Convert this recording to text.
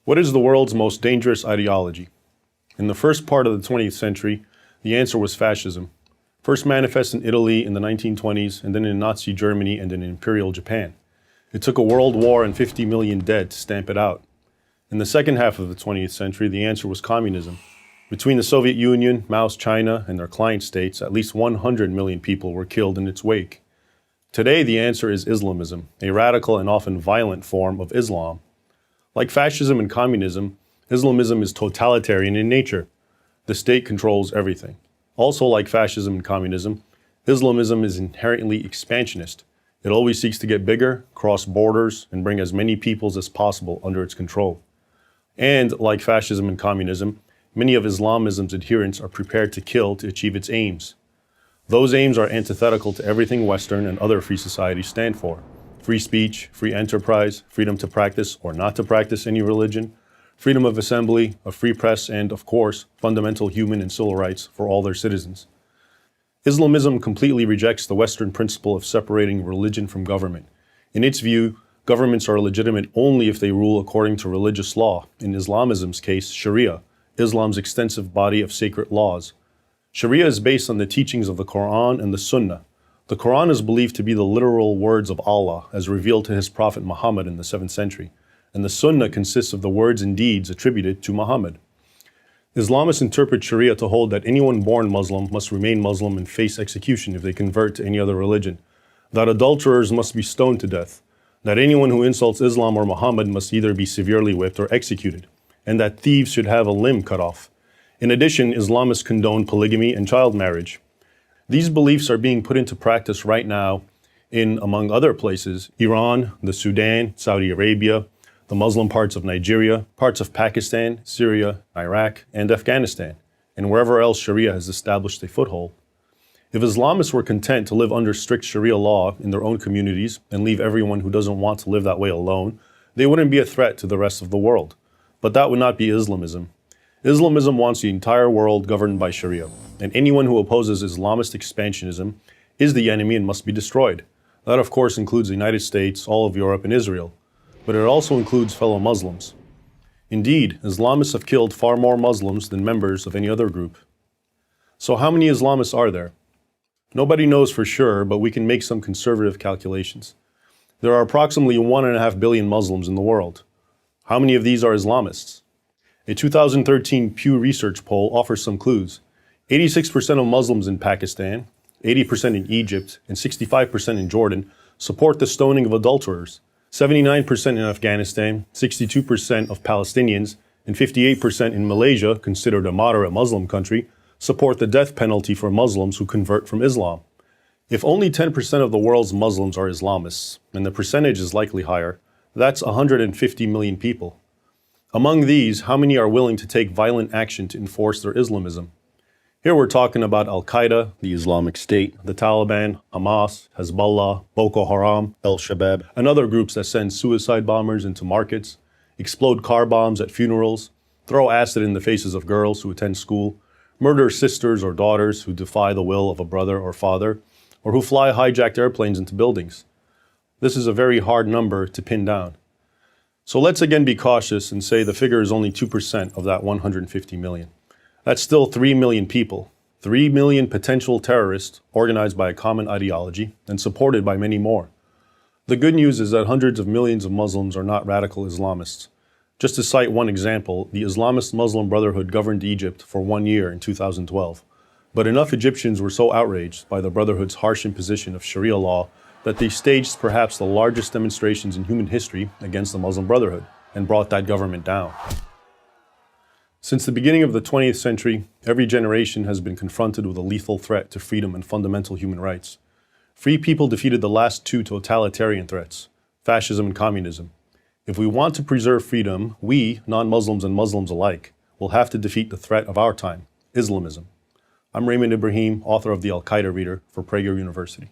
What is the world's most dangerous ideology? In the first part of the 20th century, the answer was fascism. First manifest in Italy in the 1920s, and then in Nazi Germany and in Imperial Japan. It took a world war and 50 million dead to stamp it out. In the second half of the 20th century, the answer was communism. Between the Soviet Union, Mao's China, and their client states, at least 100 million people were killed in its wake. Today, the answer is Islamism, a radical and often violent form of Islam. Like fascism and communism, Islamism is totalitarian in nature. The state controls everything. Also, like fascism and communism, Islamism is inherently expansionist. It always seeks to get bigger, cross borders, and bring as many peoples as possible under its control. And, like fascism and communism, many of Islamism's adherents are prepared to kill to achieve its aims. Those aims are antithetical to everything Western and other free societies stand for. Free speech, free enterprise, freedom to practice or not to practice any religion, freedom of assembly, a free press, and, of course, fundamental human and civil rights for all their citizens. Islamism completely rejects the Western principle of separating religion from government. In its view, governments are legitimate only if they rule according to religious law, in Islamism's case, Sharia, Islam's extensive body of sacred laws. Sharia is based on the teachings of the Quran and the Sunnah. The Quran is believed to be the literal words of Allah as revealed to his prophet Muhammad in the 7th century, and the Sunnah consists of the words and deeds attributed to Muhammad. Islamists interpret Sharia to hold that anyone born Muslim must remain Muslim and face execution if they convert to any other religion, that adulterers must be stoned to death, that anyone who insults Islam or Muhammad must either be severely whipped or executed, and that thieves should have a limb cut off. In addition, Islamists condone polygamy and child marriage. These beliefs are being put into practice right now in, among other places, Iran, the Sudan, Saudi Arabia, the Muslim parts of Nigeria, parts of Pakistan, Syria, Iraq, and Afghanistan, and wherever else Sharia has established a foothold. If Islamists were content to live under strict Sharia law in their own communities and leave everyone who doesn't want to live that way alone, they wouldn't be a threat to the rest of the world. But that would not be Islamism. Islamism wants the entire world governed by Sharia, and anyone who opposes Islamist expansionism is the enemy and must be destroyed. That, of course, includes the United States, all of Europe, and Israel. But it also includes fellow Muslims. Indeed, Islamists have killed far more Muslims than members of any other group. So how many Islamists are there? Nobody knows for sure, but we can make some conservative calculations. There are approximately 1.5 billion Muslims in the world. How many of these are Islamists? A 2013 Pew Research poll offers some clues. 86% of Muslims in Pakistan, 80% in Egypt, and 65% in Jordan support the stoning of adulterers. 79% in Afghanistan, 62% of Palestinians, and 58% in Malaysia, considered a moderate Muslim country, support the death penalty for Muslims who convert from Islam. If only 10% of the world's Muslims are Islamists, and the percentage is likely higher, that's 150 million people. Among these, how many are willing to take violent action to enforce their Islamism? Here we're talking about Al-Qaeda, the Islamic State, the Taliban, Hamas, Hezbollah, Boko Haram, Al-Shabaab, and other groups that send suicide bombers into markets, explode car bombs at funerals, throw acid in the faces of girls who attend school, murder sisters or daughters who defy the will of a brother or father, or who fly hijacked airplanes into buildings. This is a very hard number to pin down. So let's again be cautious and say the figure is only 2% of that 150 million. That's still 3 million people, 3 million potential terrorists organized by a common ideology and supported by many more. The good news is that hundreds of millions of Muslims are not radical Islamists. Just to cite one example, the Islamist Muslim Brotherhood governed Egypt for 1 year in 2012. But enough Egyptians were so outraged by the Brotherhood's harsh imposition of Sharia law that they staged perhaps the largest demonstrations in human history against the Muslim Brotherhood and brought that government down. Since the beginning of the 20th century, every generation has been confronted with a lethal threat to freedom and fundamental human rights. Free people defeated the last two totalitarian threats, fascism and communism. If we want to preserve freedom, we, non-Muslims and Muslims alike, will have to defeat the threat of our time, Islamism. I'm Raymond Ibrahim, author of the Al-Qaeda Reader for Prager University.